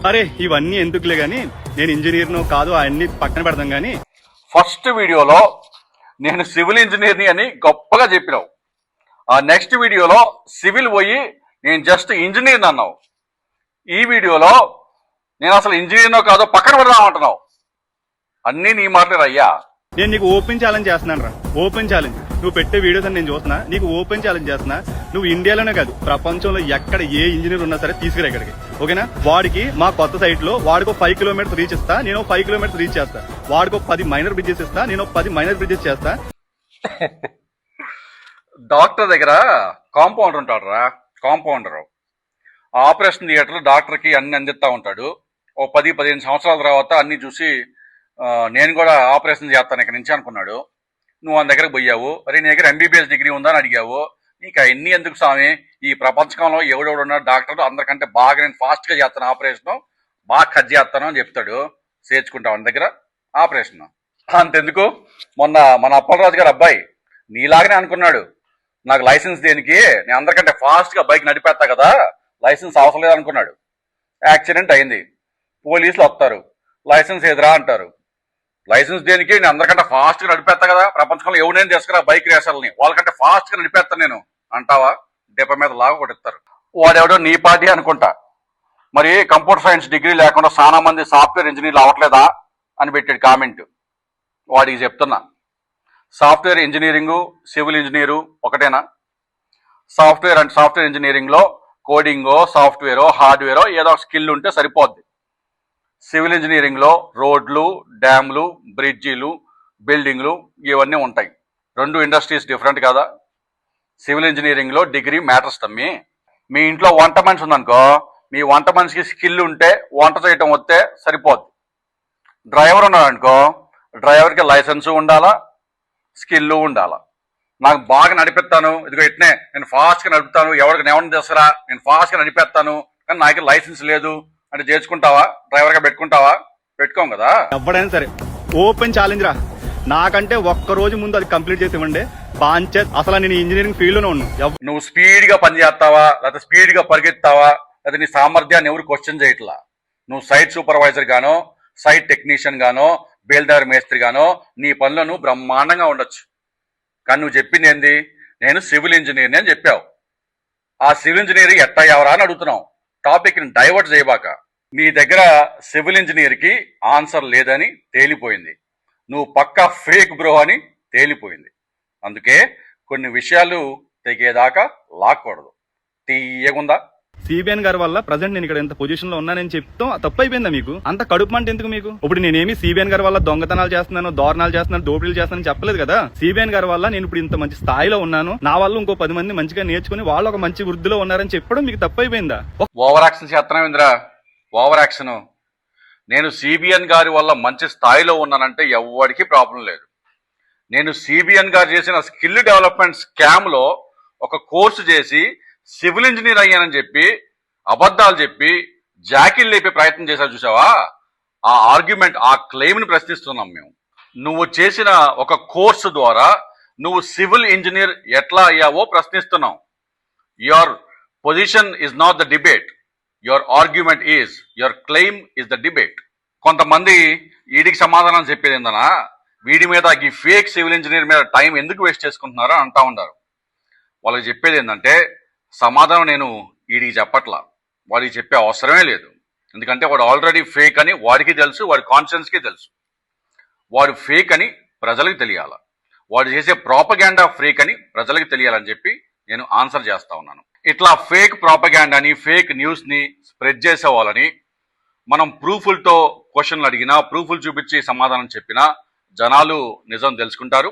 అరే ఇవన్నీ ఎందుకులే గానీ నేను ఇంజనీర్ను కాదు అవన్నీ పక్కన పెడదాం గానీ ఫస్ట్ వీడియోలో నేను సివిల్ ఇంజనీర్ని అని గొప్పగా చెప్పినావు. ఆ నెక్స్ట్ వీడియోలో సివిల్ పోయి నేను జస్ట్ ఇంజనీర్ని అన్నావు. ఈ వీడియోలో నేను అసలు ఇంజనీర్నో కాదో పక్కన పెడదామంటున్నావు. అన్నీ నీ మాటలు అయ్యా. నేను నీకు ఓపెన్ ఛాలెంజ్ చేస్తున్నాను రా. ఓపెన్ ఛాలెంజ్ నువ్వు పెట్టే వీడియోస్ అని నేను చూస్తున్నా. నీకు ఓపెన్ ఛాలెంజ్ చేస్తున్నా. నువ్వు ఇండియాలోనే కాదు ప్రపంచంలో ఎక్కడ ఏ ఇంజనీర్ ఉన్నా సరే తీసుకురా ఇక్కడికి, ఓకేనా? వాడికి మా కొత్త సైట్ లో వాడికి 5 కిలోమీటర్స్ రీచ్ ఇస్తా, నేను 5 కిలోమీటర్స్ రీచ్ చేస్తా. వాడికి 10 మైనర్ బ్రిడ్జెస్ ఇస్తా, నేను 10 మైనర్ బ్రిడ్జెస్ చేస్తా. డాక్టర్ దగ్గర కాంపౌండర్ ఉంటాడు రా, కాంపౌండర్. ఆపరేషన్ థియేటర్లో డాక్టర్కి అన్ని అందిస్తా ఉంటాడు. ఓ 10-15 సంవత్సరాల తర్వాత అన్ని చూసి నేను కూడా ఆపరేషన్ చేస్తాను ఇక్కడ నుంచి అనుకున్నాడు. నువ్వు ఆయన దగ్గరకు పోయావు. అరే నీ దగ్గర MBBS డిగ్రీ ఉందా అని అడిగావు. నీకు అవన్నీ ఎందుకు స్వామి, ఈ ప్రపంచంలో ఎవడెవడున్నాడు డాక్టర్ అందరికంటే బాగా నేను ఫాస్ట్గా చేస్తాను ఆపరేషన్, బాగా కట్ చేస్తాను అని చెప్తాడు. చేర్చుకుంటావు ఆయన దగ్గర ఆపరేషన్. అంతెందుకు మొన్న మన అప్పలరాజు గారు అబ్బాయి నీలాగనే అనుకున్నాడు, నాకు లైసెన్స్ దేనికి, నేను అందరికంటే ఫాస్ట్గా బైక్ నడిపేస్తా కదా, లైసెన్స్ అవసరం లేదనుకున్నాడు. యాక్సిడెంట్ అయింది. పోలీసులు వస్తారు, లైసెన్స్ ఎదురా అంటారు. లైసెన్స్ దేనికి, నేను అందరికంటే ఫాస్ట్గా నడిపేస్తా కదా, ప్రపంచంలో ఎవరైనా తీసుకురా బైక్ రేసర్లని, వాళ్ళకంటే ఫాస్ట్గా నడిపేస్తాను నేను అంటావా? డెప మీద లాగా కొట్టిస్తారు. వాడెవడో నీ పార్టీ అనుకుంటా. మరి కంప్యూటర్ సైన్స్ డిగ్రీ లేకుండా చాలా మంది సాఫ్ట్వేర్ ఇంజనీర్లు అవ్వట్లేదా అని పెట్టాడు కామెంట్. వాడికి చెప్తున్నా, సాఫ్ట్వేర్ ఇంజనీరింగు సివిల్ ఇంజనీరు ఒకటేనా? సాఫ్ట్వేర్ అండ్ సాఫ్ట్వేర్ ఇంజనీరింగ్లో కోడింగో సాఫ్ట్వేరో హార్డ్వేరో ఏదో స్కిల్ ఉంటే సరిపోద్ది. సివిల్ ఇంజనీరింగ్లో రోడ్లు, డ్యామ్లు, బ్రిడ్జిలు, బిల్డింగ్లు ఇవన్నీ ఉంటాయి. 2 ఇండస్ట్రీస్ డిఫరెంట్ కదా. సివిల్ ఇంజనీరింగ్లో డిగ్రీ మ్యాటర్స్ తమ్మి. మీ ఇంట్లో వంట మనిషి ఉందనుకో, మీ వంట మనిషికి స్కిల్ ఉంటే వంట చేయటం వస్తే సరిపోద్ది. డ్రైవర్ ఉన్నాడనుకో, డ్రైవర్కి లైసెన్సు ఉండాలా, స్కిల్ ఉండాలా. నాకు బాగా నడిపిస్తాను, ఇదిగో ఇట్నే నేను ఫాస్ట్గా నడుపుతాను, ఎవరికి తీసుకురా నేను ఫాస్ట్గా నడిపేస్తాను, కానీ నాకు లైసెన్స్ లేదు అంటే చేర్చుకుంటావా? డ్రైవర్గా పెట్టుకుంటావా? పెట్టుకోం కదా. ఎవడైనా సరే ఓపెన్ ఛాలెంజ్ రా. నాకంటే ఒక్క రోజు ముందు అది కంప్లీట్ చేసి ఇవ్వండి. బాంచే అసలు నేను ఇంజనీరింగ్ ఫీల్డ్ లోనే ఉన్నాను. నువ్వు స్పీడ్గా పని చేస్తావా, లేకపోతే స్పీడ్గా పరిగెత్తావా, లేదా నీ సామర్థ్యాన్ని ఎవరు క్వశ్చన్ చేయట్లా. నువ్వు సైట్ సూపర్వైజర్ గానో, సైట్ టెక్నీషియన్ గానో, బేల్దార్ మేస్త్రి గానో నీ పనిలో నువ్వు బ్రహ్మాండంగా ఉండొచ్చు. కానీ నువ్వు చెప్పింది ఏంది, నేను సివిల్ ఇంజనీర్ని అని చెప్పావు. ఆ సివిల్ ఇంజనీర్ ఎట్టా ఎవరా అని అడుగుతున్నావు. టాపిక్ని డైవర్ట్ చేయబాక. నీ దగ్గర సివిల్ ఇంజనీర్కి ఆన్సర్ లేదని తేలిపోయింది. నువ్వు పక్కా ఫేక్ బ్రో అని తేలిపోయింది. అందుకే కొన్ని విషయాలు తెగేదాకా లాక్కూడదు. తీయగుందా? సిబిఎన్ గారి వల్ల ప్రజెంట్ నేను ఇక్కడ ఎంత పొజిషన్ లో ఉన్నానని చెప్తాం తప్పు అయిపోయిందా మీకు? అంత కడుపు మంట ఎందుకు మీకు? ఇప్పుడు నేనేమి సిబిఎన్ గారి వల్ల దొంగతనాలు చేస్తున్నాను, దారుణాలు చేస్తున్నాను, దోపిడీలు చేస్తున్నాను చెప్పలేదు కదా. సిబిఎన్ గారి వల్ల నేను ఇప్పుడు ఇంత మంచి స్థాయిలో ఉన్నాను, నా వల్ల ఇంకో 10 మంది మంచిగా నేర్చుకుని వాళ్ళు ఒక మంచి వృద్ధిలో ఉన్నారని చెప్పడం మీకు తప్పు అయిపోయిందా? ఓవర్ యాక్షన్ చేస్తున్నావు ఇంద్రా, ఓవర్ యాక్షన్. నేను సిబిఎన్ గారి వల్ల మంచి స్థాయిలో ఉన్నానంటే ఎవరికి ప్రాబ్లం లేదు. నేను సిబిఎన్ గారు చేసిన స్కిల్ డెవలప్మెంట్ స్కామ్ లో ఒక కోర్సు చేసి సివిల్ ఇంజనీర్ అయ్యానని చెప్పి అబద్ధాలు చెప్పి జాకీలు లేపే ప్రయత్నం చేశారు చూసావా? ఆ ఆర్గ్యుమెంట్, ఆ క్లెయిమ్ ని ప్రశ్నిస్తున్నాం మేము. నువ్వు చేసిన ఒక కోర్సు ద్వారా నువ్వు సివిల్ ఇంజనీర్ ఎట్లా అయ్యావో ప్రశ్నిస్తున్నావు. Your position is not the debate, your argument is, your claim is the debate. కొంతమంది వీడికి సమాధానం చెప్పేది ఏందనా, వీడి మీద ఈ ఫేక్ సివిల్ ఇంజనీర్ మీద టైం ఎందుకు వేస్ట్ చేసుకుంటున్నారో అంటా ఉన్నారు. వాళ్ళకి చెప్పేది ఏంటంటే సమాధానం నేను వీడికి చెప్పట్లా, వాడికి చెప్పే అవసరమే లేదు. ఎందుకంటే వాడు ఆల్రెడీ ఫేక్ అని వాడికి తెలుసు, వాడి కాన్షియన్స్కి తెలుసు. వాడు ఫేక్ అని ప్రజలకు తెలియాల, వాడు చేసే ప్రాపగాండా ఫేక్ అని ప్రజలకు తెలియాలని చెప్పి నేను ఆన్సర్ చేస్తా ఉన్నాను. ఇట్లా ఫేక్ ప్రాపగాండాని, ఫేక్ న్యూస్ని స్ప్రెడ్ చేసే వాళ్ళని మనం ప్రూఫులతో క్వశ్చన్లు అడిగినా, ప్రూఫులు చూపించి సమాధానం చెప్పినా జనాలు నిజం తెలుసుకుంటారు.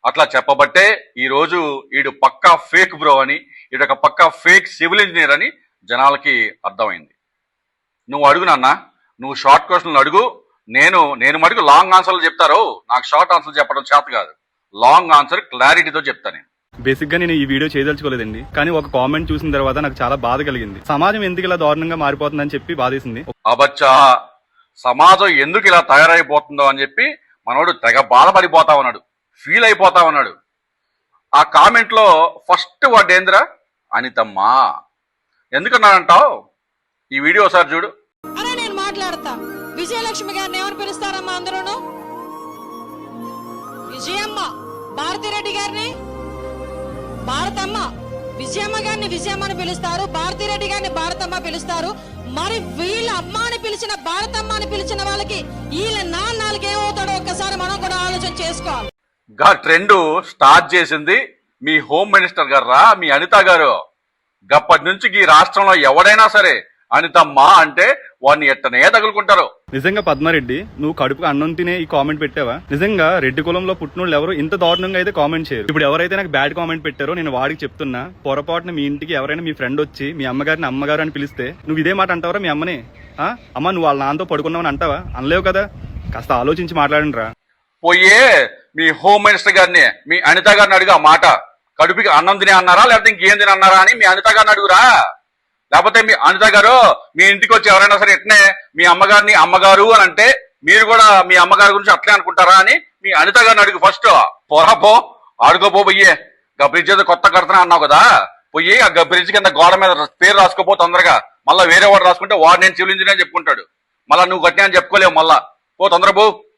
అట్లా చెప్పబట్టే ఈరోజు ఈడు పక్కా ఫేక్ బ్రో అని, ఈడొక పక్కా ఫేక్ సివిల్ ఇంజనీర్ అని జనాలకి అర్థమైంది. నువ్వు అడుగు నాన్న, నువ్వు షార్ట్ క్వశ్చన్లు అడుగు. నేను మటుకు లాంగ్ ఆన్సర్లు చెప్తారు, నాకు షార్ట్ ఆన్సర్ చెప్పడం చేత కాదు. లాంగ్ ఆన్సర్ క్లారిటీతో చెప్తా. నేను బేసిక్ గా నేను ఈ వీడియో చేయదలుచుకోలేదండి, కానీ ఒక కామెంట్ చూసిన తర్వాత నాకు చాలా బాధ కలిగింది. సమాజం ఎందుకు ఇలా దారుణంగా మారిపోతుందని చెప్పి బాధేసింది. అబచ్చా, సమాజం ఎందుకు ఇలా తయారైపోతుందో అని చెప్పి మనోడు తెగ బాధపడిపోతా ఉన్నాడు, ఫీల్ అయిపోతా ఉన్నాడు. ఆ కామెంట్ లో ఫస్ట్ వర్డ్ ఏందిరా, అనితమ్మా. ఎందుకన్నానంటావు? ఈ వీడియో ఒకసారి చూడు. మాట్లాడతా. విజయలక్ష్మి గారిని ఏమని పిలుస్తారమ్మా అందరూను? విజయమ్మ. భారతిరెడ్డి గారిని భారతమ్మ. విజయమ్మ గారిని విజయమ్మ అని పిలుస్తారు, భారతిరెడ్డి గారిని భారతమ్మ పిలుస్తారు. మరి వీళ్ళ అమ్మ అని పిలిచిన భారతమ్మ అని పిలిచిన వాళ్ళకి వీళ్ళ నాన్నలకి ఏమవుతాడో ఒక్కసారి మనం కూడా ఆలోచన చేసుకోవాలి. గా ట్రెండ్ స్టార్ట్ చేసింది మీ హోమ్ మినిస్టర్ గారు మీ అనిత గారు. గప్పటి నుంచి ఈ రాష్ట్రంలో ఎవడైనా సరే అనితమ్మ అంటే వాడిని ఎట్టనే తగులుకుంటారు. నిజంగా పద్మారెడ్డి, నువ్వు కడుపుకు అన్నం తినే ఈ కామెంట్ పెట్టావా? నిజంగా రెడ్డి కులంలో పుట్టినోళ్ళు ఎవరు ఇంత దారుణంగా అయితే కామెంట్ చేయరు. ఇప్పుడు ఎవరైతే నాకు బ్యాడ్ కామెంట్ పెట్టారో నేను వాడికి చెప్తున్నా, పొరపాటున మీ ఇంటికి ఎవరైనా మీ ఫ్రెండ్ వచ్చి మీ అమ్మగారిని అమ్మగారు అని పిలిస్తే నువ్వు ఇదే మాట అంటావరా మీ అమ్మని? అమ్మ నువ్వు వాళ్ళ నాన్నతో పడుకున్నావని అంటావా? అనలేవు కదా. కాస్త ఆలోచించి మాట్లాడండి రా. పోయే మీ హోమ్ మినిస్టర్ గారిని మీ అనిత గారిని అడిగా మాట. కడుపుకి అన్నం తినే అన్నారా లేకపోతే ఇంకేం తిని అన్నారా అని మీ అనిత గారిని అడుగురా. లేకపోతే మీ అనిత గారు మీ ఇంటికి వచ్చి ఎవరైనా సరే ఎట్నే మీ అమ్మగారిని అమ్మగారు అని అంటే మీరు కూడా మీ అమ్మగారి గురించి అట్లే అనుకుంటారా అని మీ అనిత గారిని అడుగు ఫస్ట్. పోరాపో ఆడుకోపో పోయ్యే. గా బ్రిడ్జ్ ఏదో కొత్త కడుతున్నా అన్నావు కదా, పోయి ఆ బ్రిడ్జ్ కింద గోడ మీద పేరు రాసుకోపో తొందరగా. మళ్ళీ వేరే వాడు రాసుకుంటే వాడు నేను సివిల్ ఇంజనీర్ చెప్పుకుంటాడు. మళ్ళీ నువ్వు కట్టినా అని చెప్పుకోలేవు. మళ్ళా పో తొందర పో.